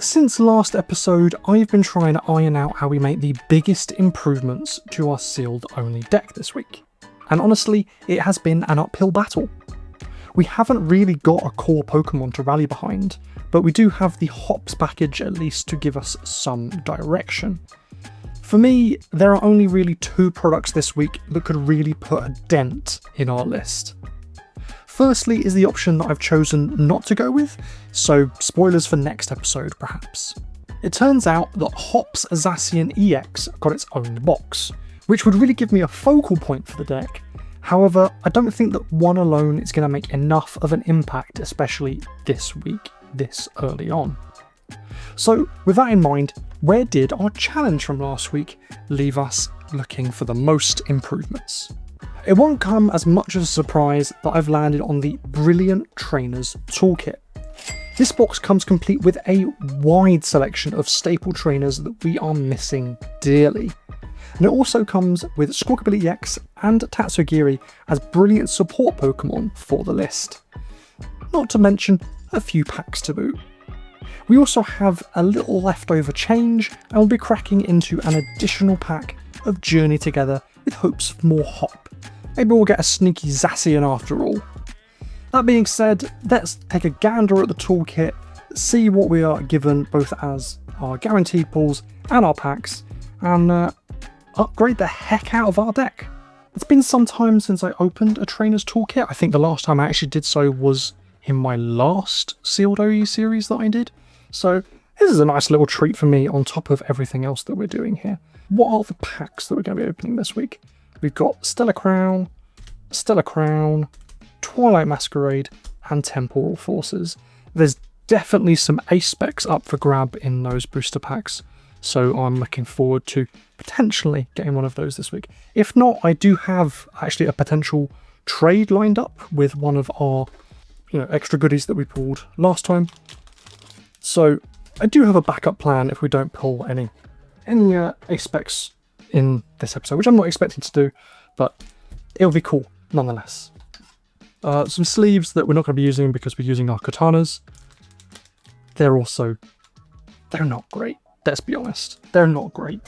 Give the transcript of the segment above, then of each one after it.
Since last episode, I've been trying to iron out how we make the biggest improvements to our sealed only deck this week. And honestly, it has been an uphill battle. We haven't really got a core Pokemon to rally behind, but we do have the Hops package at least to give us some direction. For me, there are only really 2 products this week that could really put a dent in our list. Firstly is the option that I've chosen not to go with, so spoilers for next episode perhaps. It turns out that Hops Zacian EX got its own box, which would really give me a focal point for the deck. However, I don't think that one alone is going to make enough of an impact, especially this week, this early on. So with that in mind, where did our challenge from last week leave us looking for the most improvements? It won't come as much as a surprise that I've landed on the Brilliant Trainers Toolkit. This box comes complete with a wide selection of staple trainers that we are missing dearly. And it also comes with Squawkabilly EX and Tatsugiri as brilliant support Pokemon for the list. Not to mention a few packs to boot. We also have a little leftover change and we'll be cracking into an additional pack of Journey Together with hopes of more Hop. Maybe we'll get a sneaky Zacian after all. That being said, let's take a gander at the toolkit, see what we are given both as our guaranteed pulls and our packs, and upgrade the heck out of our deck. It's been some time since I opened a trainer's toolkit. I think the last time I actually did so was in my last sealed OE series that I did. So this is a nice little treat for me on top of everything else that we're doing here. What are the packs that we're going to be opening this week? We've got Stellar Crown, Twilight Masquerade, and Temporal Forces. There's definitely some ace specs up for grab in those booster packs, so I'm looking forward to potentially getting one of those this week. If not, I do have actually a potential trade lined up with one of our extra goodies that we pulled last time. So I do have a backup plan if we don't pull any ace specs in this episode, which I'm not expecting to do, but it'll be cool nonetheless. Some sleeves that we're not going to be using because we're using our katanas. They're not great, let's be honest. They're not great.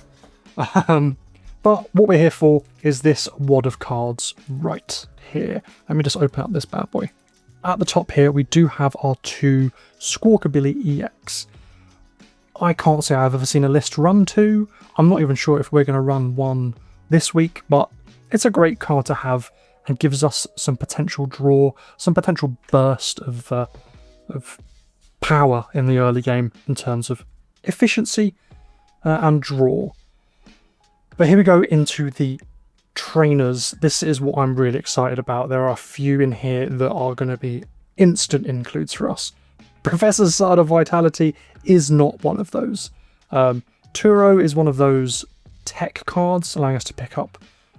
But what we're here for is this wad of cards right here. Let me just open up this bad boy. At the top here, we do have our 2 Squawkabilly EX. I can't say I've ever seen a list run 2. I'm not even sure if we're going to run one this week, but it's a great card to have and gives us some potential draw, some potential burst of power in the early game in terms of efficiency and draw. But here we go into the trainers. This is what I'm really excited about. There are a few in here that are going to be instant includes for us. Professor Sada Vitality is not one of those. Turo is one of those tech cards allowing us to pick up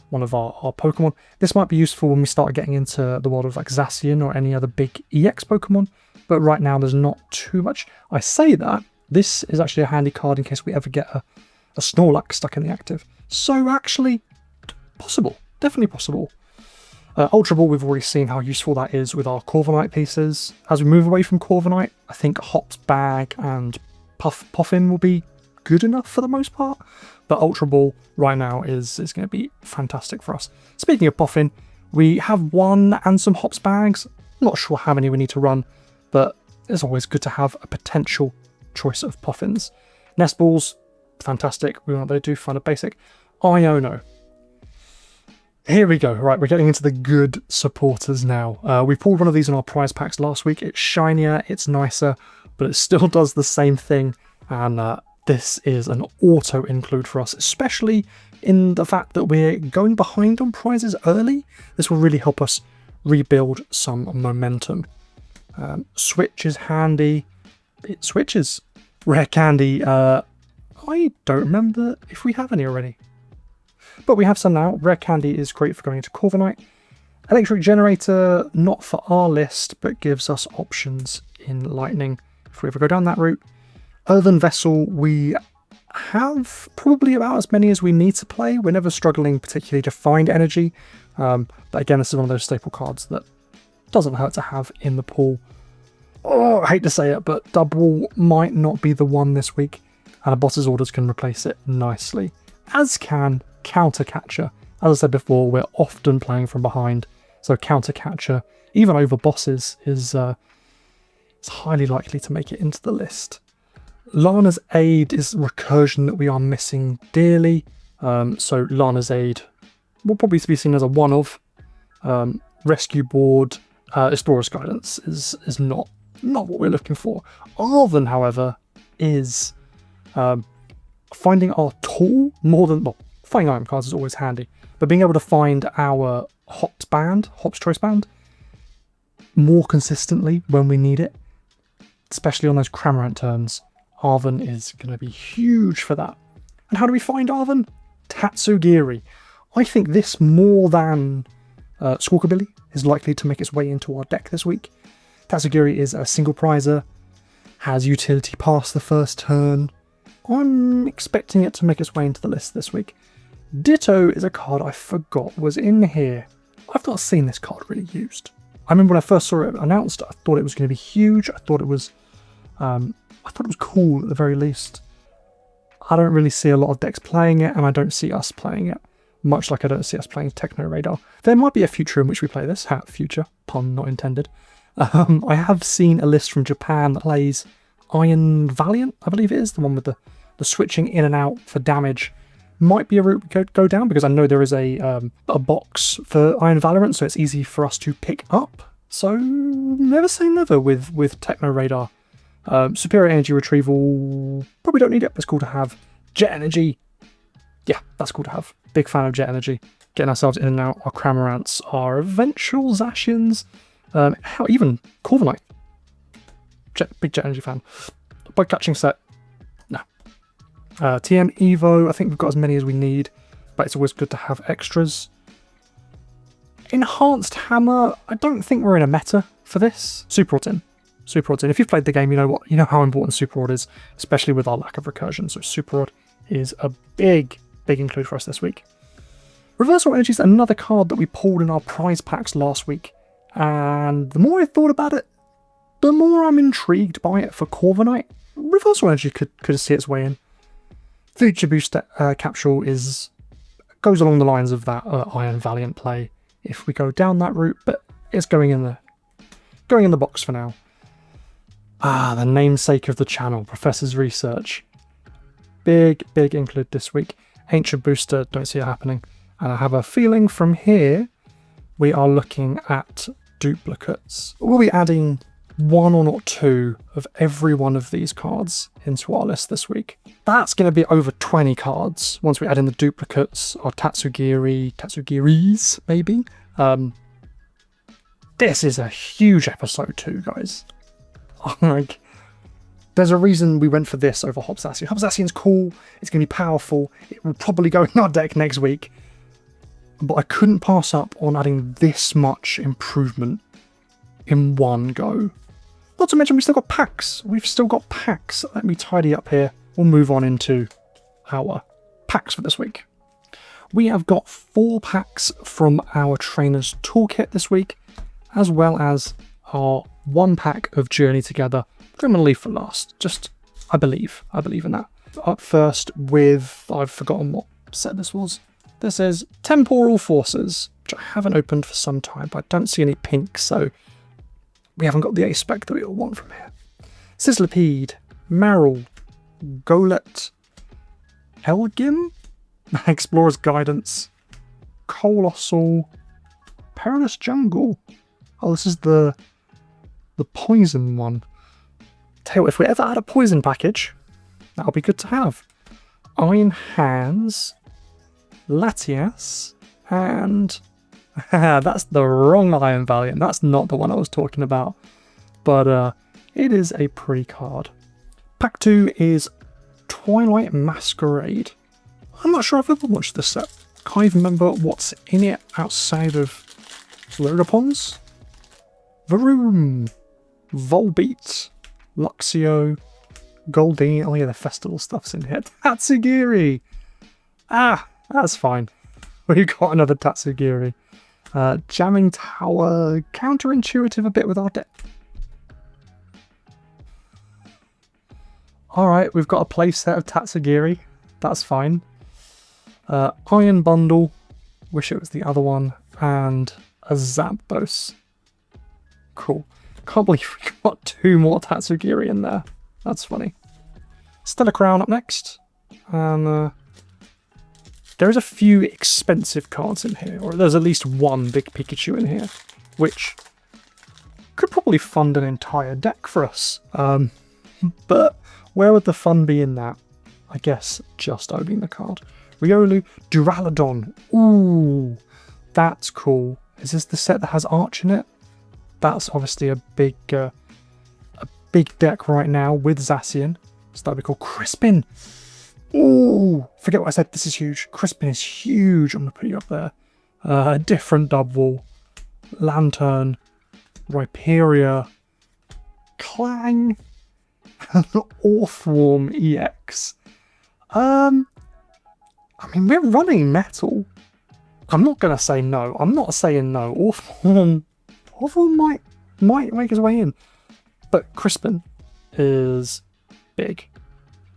one of our Pokemon. This might be useful when we start getting into the world of like Zacian or any other big EX Pokemon, but right now there's not too much. I say that, this is actually a handy card in case we ever get a Snorlax stuck in the active. So actually, possible, definitely possible. Ultra Ball, we've already seen how useful that is with our Corviknight pieces. As we move away from Corviknight, I think Hop's Bag and Poffin will be good enough for the most part, but Ultra Ball right now is going to be fantastic for us. Speaking of Poffin, we have 1 and some Hops Bags. Not sure how many we need to run, but it's always good to have a potential choice of Poffins. Nest Balls, fantastic. We want to do find a basic. Iono. Here we go. Right, we're getting into the good supporters now. We pulled one of these in our prize packs last week. It's shinier, it's nicer, but it still does the same thing. And this is an auto include for us, especially in the fact that we're going behind on prizes early. This will really help us rebuild some momentum. Switch is handy. It switches. Rare Candy, I don't remember if we have any already. But we have some now. Rare Candy is great for going into Corviknight. Electric Generator, not for our list, but gives us options in Lightning if we ever go down that route. Earthen Vessel, we have probably about as many as we need to play. We're never struggling particularly to find energy. But again, this is one of those staple cards that doesn't hurt to have in the pool. Oh, I hate to say it, but Double might not be the one this week, and a boss's orders can replace it nicely, as can Counter Catcher. As I said before, we're often playing from behind, so Counter Catcher, even over bosses, is highly likely to make it into the list. Lana's Aid is recursion that we are missing dearly, so Lana's Aid will probably be seen as a one-of. Rescue Board, Explorer's Guidance is not what we're looking for. Earthen, however, is finding our tool more than... Well, finding item cards is always handy, but being able to find our Hop's Choice Band, more consistently when we need it, especially on those Cramorant turns. Earthen is going to be huge for that. And how do we find Earthen? Tatsugiri. I think this, more than Squawkabilly, is likely to make its way into our deck this week. Tatsugiri is a single prizer, has utility past the first turn. I'm expecting it to make its way into the list this week. Ditto is a card I forgot was in here. I've not seen this card really used. I remember when I first saw it announced, I thought it was going to be huge. I thought it was cool at the very least. I don't really see a lot of decks playing it, and I don't see us playing it. Much like I don't see us playing Techno Radar. There might be a future in which we play this. Future, pun not intended. I have seen a list from Japan that plays Iron Valiant, I believe it is, the one with the switching in and out for damage. Might be a route we could go down, because I know there is a box for Iron Valorant, so it's easy for us to pick up. So never say never with Techno Radar. Superior Energy Retrieval, probably don't need it, but it's cool to have. Jet Energy, yeah, that's cool to have. Big fan of Jet Energy. Getting ourselves in and out. Our Cramorants, our eventual Zacians, hell, even Corviknight. Big Jet Energy fan. Bug catching set, no. TM Evo, I think we've got as many as we need, but it's always good to have extras. Enhanced Hammer, I don't think we're in a meta for this. Super Rod in. Super Rod's in. If you've played the game, you know how important Super Rod is, especially with our lack of recursion. So Super Rod is a big include for us this week. Reversal Energy is another card that we pulled in our prize packs last week, and the more I thought about it, the more I'm intrigued by it for Corviknight. Reversal Energy could see its way in. Future Boost Capsule goes along the lines of that Iron Valiant play if we go down that route, but it's going in the box for now. The namesake of the channel, Professor's Research. Big include this week. Ancient Booster, don't see it happening. And I have a feeling from here we are looking at duplicates. We'll be adding one or not two of every one of these cards into our list this week. That's going to be over 20 cards once we add in the duplicates, or Tatsugiris, maybe. This is a huge episode too, guys. Like, there's a reason we went for this over Hopzacian. Hopzacian's cool, it's going to be powerful, it will probably go in our deck next week, but I couldn't pass up on adding this much improvement in one go. Not to mention we've still got packs. Let me tidy up here. We'll move on into our packs for this week. We have got 4 packs from our Trainer's Toolkit this week, as well as our 1 pack of Journey Together. I'm going to leave for last. I believe in that. Up first with, I've forgotten what set this was. This is Temporal Forces, which I haven't opened for some time, but I don't see any pink, so we haven't got the ace spec that we all want from here. Sizzlipede, Marill, Golett, Helgim, Explorer's Guidance, Colossal, Perilous Jungle. Oh, this is the poison one. Tell you what, if we ever add a poison package, that'll be good to have. Iron Hands, Latias, and that's the wrong Iron Valiant. That's not the one I was talking about, but it is a pretty card. Pack 2 is Twilight Masquerade. I'm not sure I've ever watched this set. Can't even remember what's in it outside of Luripons, Varoom, Volbeat, Luxio, Goldeen. Oh yeah, the festival stuff's in here. Tatsugiri. That's fine. We've got another Tatsugiri. Jamming Tower, counterintuitive a bit with our deck. Alright, we've got a playset of Tatsugiri. That's fine. Iron Bundle. Wish it was the other one. And a Zapdos. Cool. Can't believe we got 2 more Tatsugiri in there. That's funny. Stellar Crown up next. And there's a few expensive cards in here. Or there's at least one big Pikachu in here. Which could probably fund an entire deck for us. But where would the fun be in that? I guess just owning the card. Riolu, Duraludon. Ooh, that's cool. Is this the set that has Arch in it? That's obviously a big deck right now with Zacian. So that'd be cool. Crispin. Ooh, forget what I said. This is huge. Crispin is huge. I'm gonna put you up there. Different Dubwool, Lantern, Rhyperior, Clang, and Orthworm EX. I mean, we're running metal. I'm not gonna say no. I'm not saying no. Orthworm might make his way in, but Crispin is big.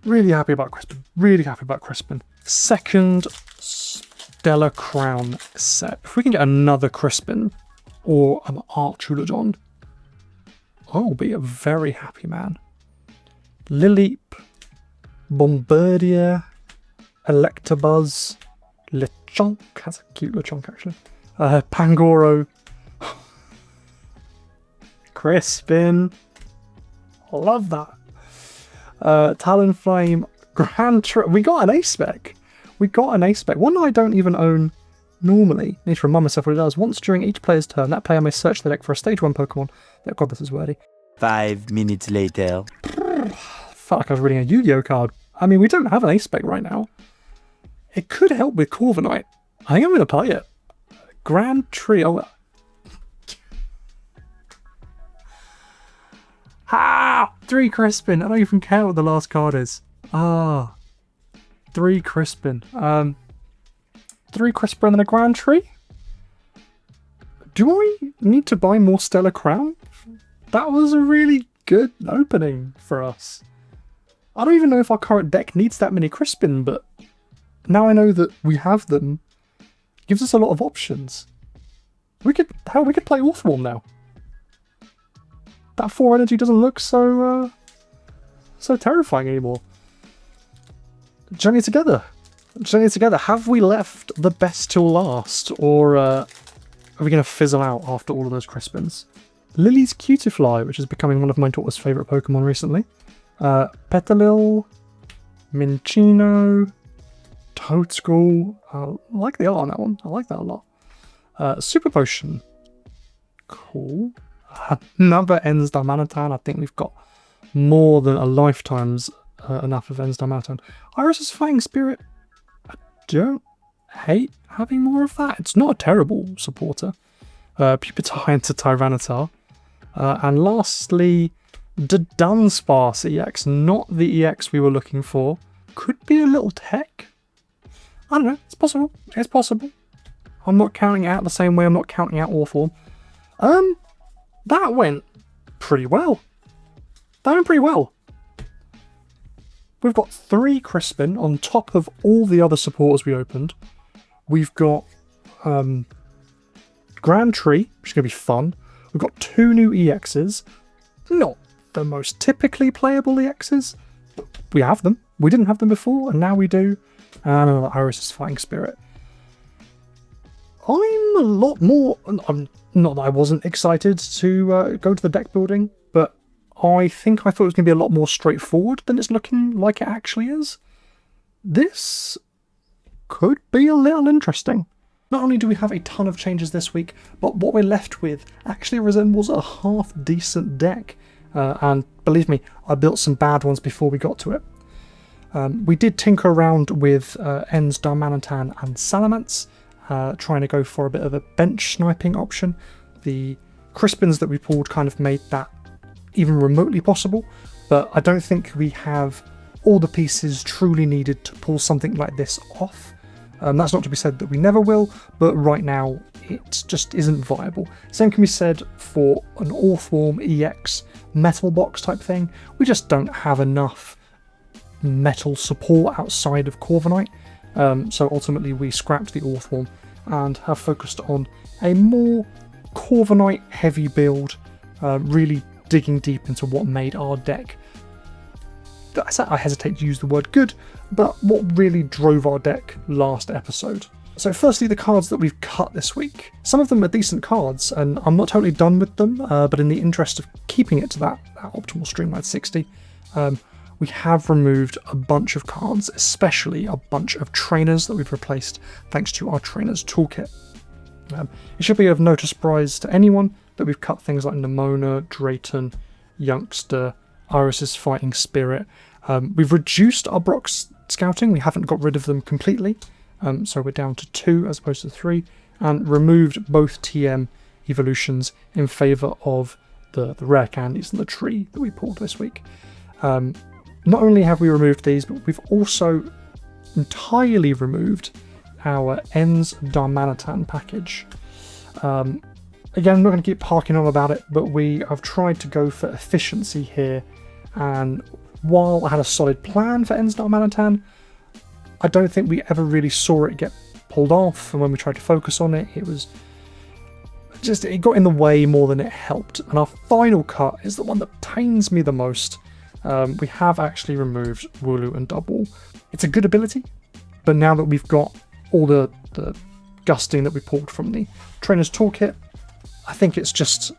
Really happy about Crispin. Really happy about Crispin. Second Stellar Crown set. If we can get another Crispin or an Archulodon, I'll be a very happy man. Lileep, Bombardier, Electabuzz, Lechonk. That's a cute Lechonk actually. Pangoro, Crispin. I love that. Talonflame, Grand Tree. We got an A-Spec. We got an A-Spec. One I don't even own normally. Need to remind myself what it does. Once during each player's turn, that player may search the deck for a stage 1 Pokemon. Oh god, this is wordy. 5 minutes later. Felt like I was reading a Yu-Gi-Oh card. I mean, we don't have an A-Spec right now. It could help with Corviknight. I think I'm going to play it. Grand Tree. Oh, ah! 3 Crispin. I don't even care what the last card is. 3 Crispin. 3 Crispin and a Grand Tree? Do I need to buy more Stellar Crown? That was a really good opening for us. I don't even know if our current deck needs that many Crispin, but now I know that we have them. It gives us a lot of options. We could play Orthworm now. That 4 energy doesn't look so terrifying anymore. Journey together. Journey together. Have we left the best till last, or are we going to fizzle out after all of those Crispins? Lily's Cutiefly, which is becoming one of my daughter's favourite Pokemon recently. Petalil, Minccino, Toadskull. I like the art on that one. I like that a lot. Super Potion. Cool. Another Ends Darmanitan. I think we've got more than a lifetime's enough of Ends Darmanitan. Iris's Fighting Spirit. I don't hate having more of that. It's not a terrible supporter. Pupitar into Tyranitar. And lastly, the Dunsparce EX. Not the EX we were looking for. Could be a little tech. I don't know. It's possible. It's possible. I'm not counting it out the same way I'm not counting out Orthworm. That went pretty well. That went pretty well. We've got 3 Crispin on top of all the other supporters we opened. We've got Grand Tree, which is going to be fun. We've got 2 new EXs. Not the most typically playable EXs. We have them. We didn't have them before, and now we do. And another Iris's Fighting Spirit. I'm a lot more... not that I wasn't excited to go to the deck building, but I think I thought it was going to be a lot more straightforward than it's looking like it actually is. This could be a little interesting. Not only do we have a ton of changes this week, but what we're left with actually resembles a half-decent deck. And believe me, I built some bad ones before we got to it. We did tinker around with Ends Darmanitan and Salamence, trying to go for a bit of a bench sniping option. The Crispins that we pulled kind of made that even remotely possible, but I don't think we have all the pieces truly needed to pull something like this off. That's not to be said that we never will, but right now it just isn't viable. Same can be said for an Orthworm EX metal box type thing. We just don't have enough metal support outside of Corviknight. So ultimately we scrapped the Ore form and have focused on a more Corviknight heavy build, really digging deep into what made our deck, I hesitate to use the word good, but what really drove our deck last episode. So firstly, the cards that we've cut this week. Some of them are decent cards, and I'm not totally done with them, but in the interest of keeping it to that optimal streamlined 60, we have removed a bunch of cards, especially a bunch of trainers that we've replaced thanks to our Trainers Toolkit. It should be of no surprise to anyone that we've cut things like Nemona, Drayton, Youngster, Iris's Fighting Spirit. We've reduced our Brock Scouting, we haven't got rid of them completely, so we're down to 2 as opposed to 3, and removed both TM evolutions in favour of the rare candies and the tree that we pulled this week. Not only have we removed these, but we've also entirely removed our Ends Darmanitan package. Again, I'm not going to keep harking on about it, but we have tried to go for efficiency here, and while I had a solid plan for Ends Darmanitan, I don't think we ever really saw it get pulled off, and when we tried to focus on it, it got in the way more than it helped. And our final cut is the one that pains me the most. We have actually removed Wooloo and Double. It's a good ability, but now that we've got all the gusting that we pulled from the Trainer's Toolkit, I think it's just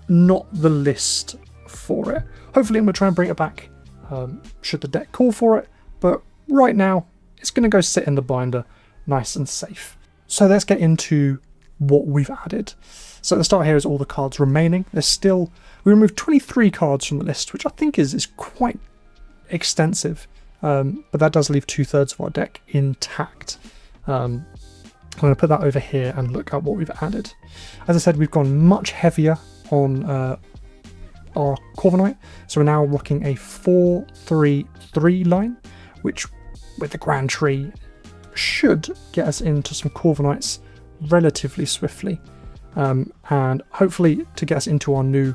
not the list for it. Hopefully I'm going to try and bring it back should the deck call for it, but right now it's going to go sit in the binder nice and safe. So let's get into what we've added. So at the start here is all the cards remaining. We removed 23 cards from the list, which I think is quite extensive, but that does leave 2/3 of our deck intact. I'm going to put that over here and look at what we've added. As I said, we've gone much heavier on our Corviknight, so we're now rocking a 4-3-3 line, which with the Grand Tree should get us into some Corviknights relatively swiftly, and hopefully to get us into our new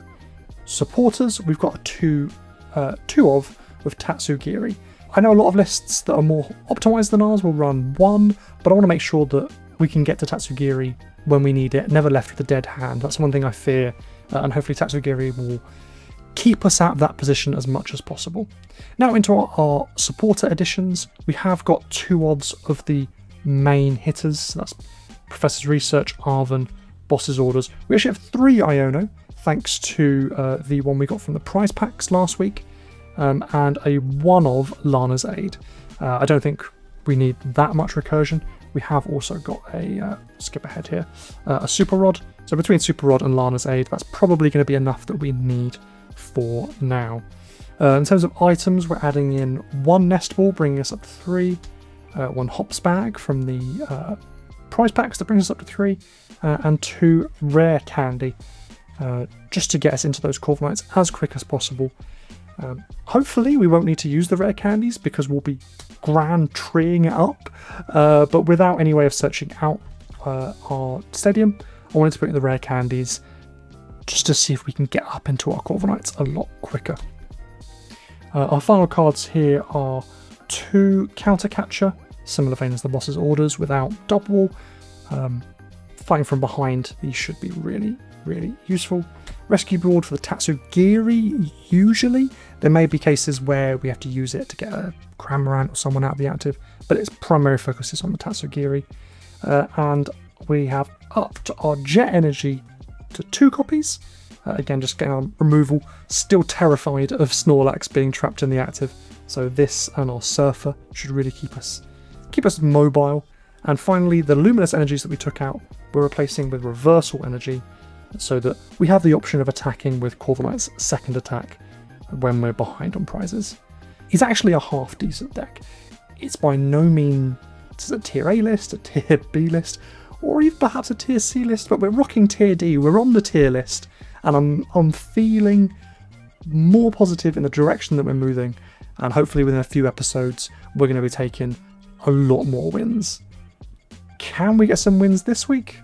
supporters, we've got two with Tatsugiri. I know a lot of lists that are more optimized than ours will run 1, but I want to make sure that we can get to Tatsugiri when we need it, never left with a dead hand. That's one thing I fear, and hopefully Tatsugiri will keep us out of that position as much as possible. Now into our supporter additions, we have got 2 odds of the main hitters. That's Professor's Research, Arven, Boss's Orders. We actually have 3 Iono, thanks to the one we got from the prize packs last week, and a 1 of Lana's Aid. I don't think we need that much recursion. We have also got a, skip ahead here, a Super Rod. So between Super Rod and Lana's Aid, that's probably going to be enough that we need for now. In terms of items, we're adding in 1 Nest Ball, bringing us up to 3, 1 Hops Bag from the prize packs that brings us up to 3, and 2 Rare Candy, just to get us into those Corviknights as quick as possible. Hopefully we won't need to use the rare candies because we'll be Grand Treeing it up, but without any way of searching out our stadium, I wanted to put in the rare candies just to see if we can get up into our Corviknights a lot quicker. Our final cards here are 2 Counter Catcher, similar vein as the Boss's Orders without double. Fighting from behind, these should be really useful. Rescue Board for the Tatsugiri, usually. There may be cases where we have to use it to get a Cramorant or someone out of the active, but its primary focus is on the Tatsugiri. And we have upped our Jet Energy to 2 copies. Again, just getting on removal. Still terrified of Snorlax being trapped in the active, so this and our Surfer should really keep us mobile. And finally, the Luminous Energies that we took out, we're replacing with Reversal Energy, so that we have the option of attacking with Corviknight's second attack when we're behind on prizes. It's actually a half decent deck. It's by no means a tier A list, a tier B list, or even perhaps a tier C list, but we're rocking tier D, we're on the tier list, and I'm feeling more positive in the direction that we're moving, and hopefully within a few episodes we're going to be taking a lot more wins. Can we get some wins this week?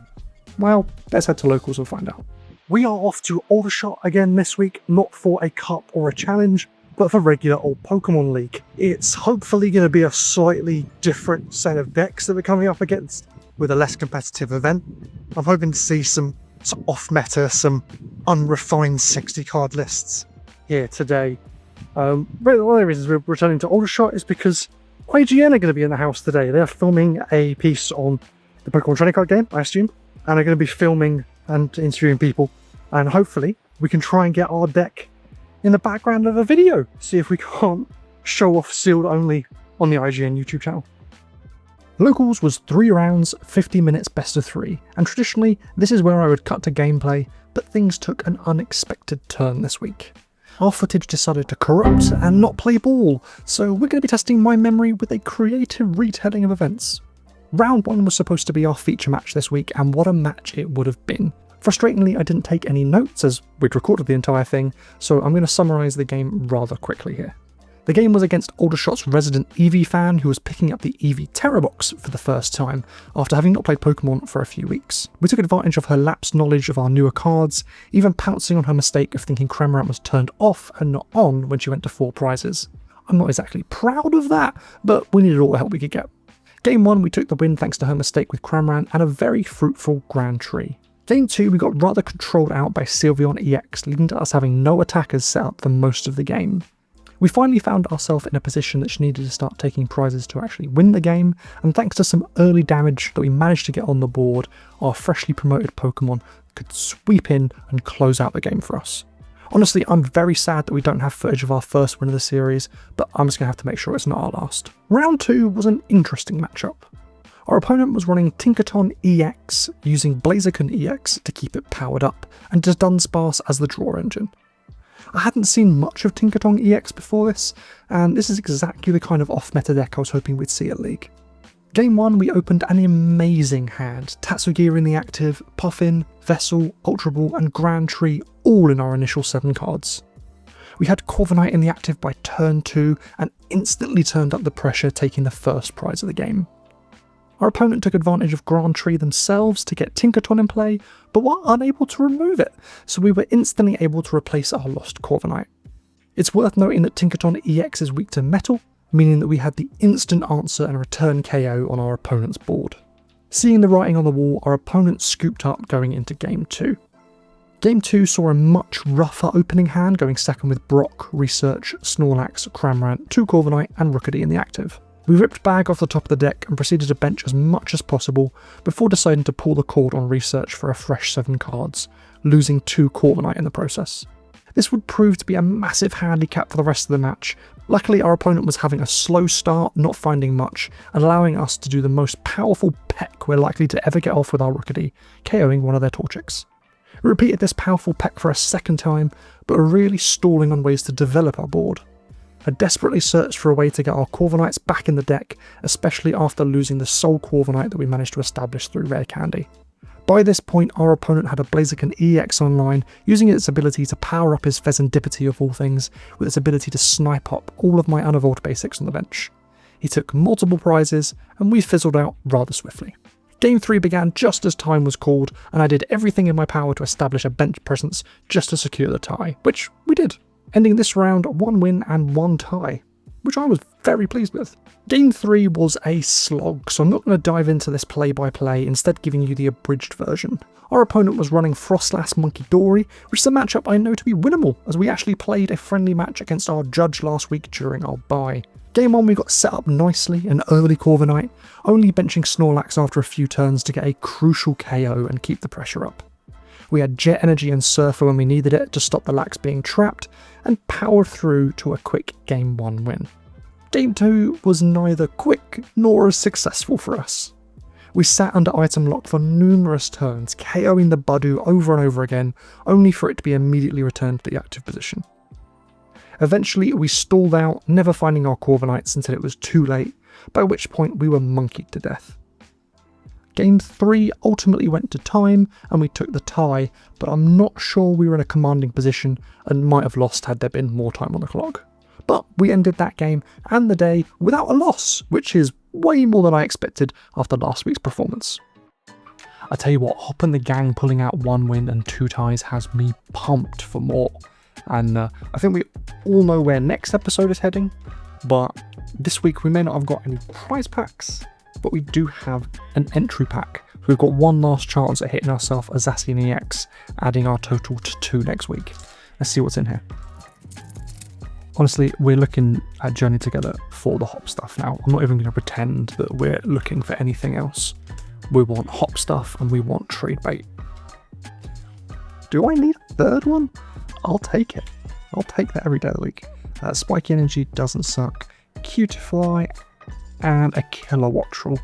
Well, let's head to locals and find out. We are off to Aldershot again this week, not for a cup or a challenge, but for regular old Pokemon League. It's hopefully going to be a slightly different set of decks that we're coming up against with a less competitive event. I'm hoping to see some off-meta, some unrefined 60-card lists here today. One of the reasons we're returning to Aldershot is because IGN are going to be in the house today. They're filming a piece on the Pokemon Trading Card game, I assume, and are going to be filming and interviewing people, and hopefully we can try and get our deck in the background of a video, see if we can't show off sealed only on the IGN YouTube channel. Locals was 3 rounds, 50 minutes best of 3, and traditionally this is where I would cut to gameplay, but things took an unexpected turn this week. Our footage decided to corrupt and not play ball, so we're going to be testing my memory with a creative retelling of events. Round 1 was supposed to be our feature match this week, and what a match it would have been. Frustratingly, I didn't take any notes as we'd recorded the entire thing, so I'm going to summarise the game rather quickly here. The game was against Aldershot's resident Eevee fan who was picking up the Eevee Terror Box for the first time after having not played Pokemon for a few weeks. We took advantage of her lapsed knowledge of our newer cards, even pouncing on her mistake of thinking Cramorant was turned off and not on when she went to 4 prizes. I'm not exactly proud of that, but we needed all the help we could get. Game 1 we took the win thanks to her mistake with Cramorant and a very fruitful Grand Tree. Game 2 we got rather controlled out by Sylveon EX, leading to us having no attackers set up for most of the game. We finally found ourselves in a position that she needed to start taking prizes to actually win the game, and thanks to some early damage that we managed to get on the board, our freshly promoted Pokemon could sweep in and close out the game for us. Honestly, I'm very sad that we don't have footage of our first win of the series, but I'm just going to have to make sure it's not our last. Round 2 was an interesting matchup. Our opponent was running Tinkaton EX using Blaziken EX to keep it powered up, and Dunsparce as the draw engine. I hadn't seen much of Tinkaton EX before this, and this is exactly the kind of off-meta deck I was hoping we'd see at League. Game 1 we opened an amazing hand, Tatsugiri in the active, Poffin, Vessel, Ultra Ball and Grand Tree all in our initial 7 cards. We had Corviknight in the active by turn 2 and instantly turned up the pressure, taking the first prize of the game. Our opponent took advantage of Grand Tree themselves to get Tinkaton in play, but were unable to remove it, so we were instantly able to replace our lost Corviknight. It's worth noting that Tinkaton EX is weak to metal, meaning that we had the instant answer and return KO on our opponent's board. Seeing the writing on the wall, our opponent scooped up going into Game 2. Game 2 saw a much rougher opening hand, going second with Brock, Research, Snorlax, Cramorant, 2 Corviknight and Rookidee in the active. We ripped bag off the top of the deck and proceeded to bench as much as possible before deciding to pull the cord on Research for a fresh 7 cards, losing 2 Corviknight in the process. This would prove to be a massive handicap for the rest of the match. Luckily our opponent was having a slow start, not finding much, and allowing us to do the most powerful peck we're likely to ever get off with our Rookidee, KOing one of their Torchics. We repeated this powerful peck for a second time, but were really stalling on ways to develop our board. I desperately searched for a way to get our Corviknights back in the deck, especially after losing the sole Corviknight that we managed to establish through Rare Candy. By this point, our opponent had a Blaziken EX online, using its ability to power up his Fezandipity of all things, with its ability to snipe up all of my unevolved basics on the bench. He took multiple prizes, and we fizzled out rather swiftly. Game 3 began just as time was called, and I did everything in my power to establish a bench presence just to secure the tie, which we did, ending this round 1 win and 1 tie, which I was very pleased with. Game 3 was a slog, so I'm not going to dive into this play-by-play, instead giving you the abridged version. Our opponent was running Frostlass Monkey Dory, which is a matchup I know to be winnable, as we actually played a friendly match against our judge last week during our bye. Game 1 we got set up nicely, an early Corviknight, only benching Snorlax after a few turns to get a crucial KO and keep the pressure up. We had Jet Energy and Surfer when we needed it to stop the Lax being trapped, and powered through to a quick Game 1 win. Game 2 was neither quick nor as successful for us. We sat under item lock for numerous turns, KOing the Budu over and over again, only for it to be immediately returned to the active position. Eventually we stalled out, never finding our Corviknights until it was too late, by which point we were monkeyed to death. Game 3 ultimately went to time and we took the tie, but I'm not sure we were in a commanding position and might have lost had there been more time on the clock. But we ended that game and the day without a loss, which is way more than I expected after last week's performance. I tell you what, Hop and the gang pulling out 1 win and 2 ties has me pumped for more. And I think we all know where next episode is heading, but this week we may not have got any prize packs, but we do have an entry pack. We've got one last chance at hitting ourselves a Zacian EX, adding our total to 2 next week. Let's see what's in here. Honestly, we're looking at Journey Together for the hop stuff now. I'm not even going to pretend that we're looking for anything else. We want hop stuff and we want trade bait. Do I need a third one? I'll take it. I'll take that every day of the week. Spike Energy doesn't suck. Cutifly and a Kilowattrel.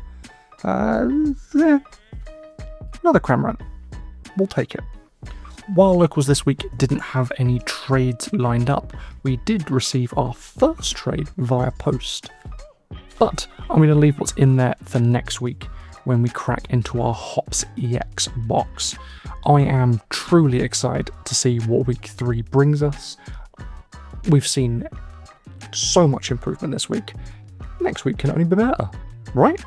Another Cramorant. We'll take it. While locals this week didn't have any trades lined up, we did receive our first trade via post. But I'm going to leave what's in there for next week when we crack into our Hops EX box. I am truly excited to see what week 3 brings us. We've seen so much improvement this week. Next week can only be better, right?